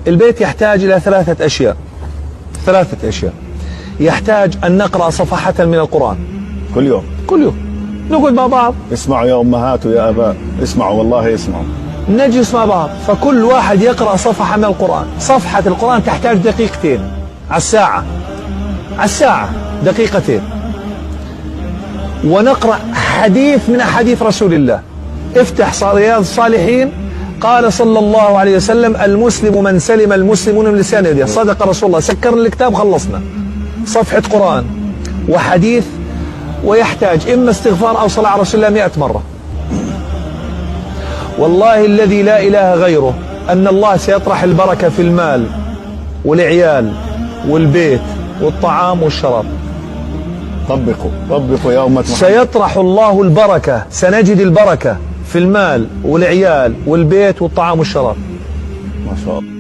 البيت يحتاج إلى ثلاثة أشياء. يحتاج أن نقرأ صفحة من القرآن كل يوم. نقعد مع بعض. اسمعوا يا أمهات ويا آباء، اسمعوا والله اسمعوا. نجلس مع بعض، فكل واحد يقرأ صفحة من القرآن. صفحة القرآن تحتاج دقيقتين على الساعة دقيقتين. ونقرأ حديث من أحاديث رسول الله. افتح رياض الصالحين، قال صلى الله عليه وسلم: المسلم من سلم المسلمون من لسانه ويده. صدق رسول الله. سكرنا الكتاب، خلصنا صفحة قرآن وحديث. ويحتاج إما استغفار أو صلاة على رسول الله 100 مرة. والله الذي لا إله غيره أن الله سيطرح البركة في المال والعيال والبيت والطعام والشراب. طبقوا يا أمة محمد. سيطرح الله البركة، سنجد البركة في المال والعيال والبيت والطعام والشراب. ما شاء الله.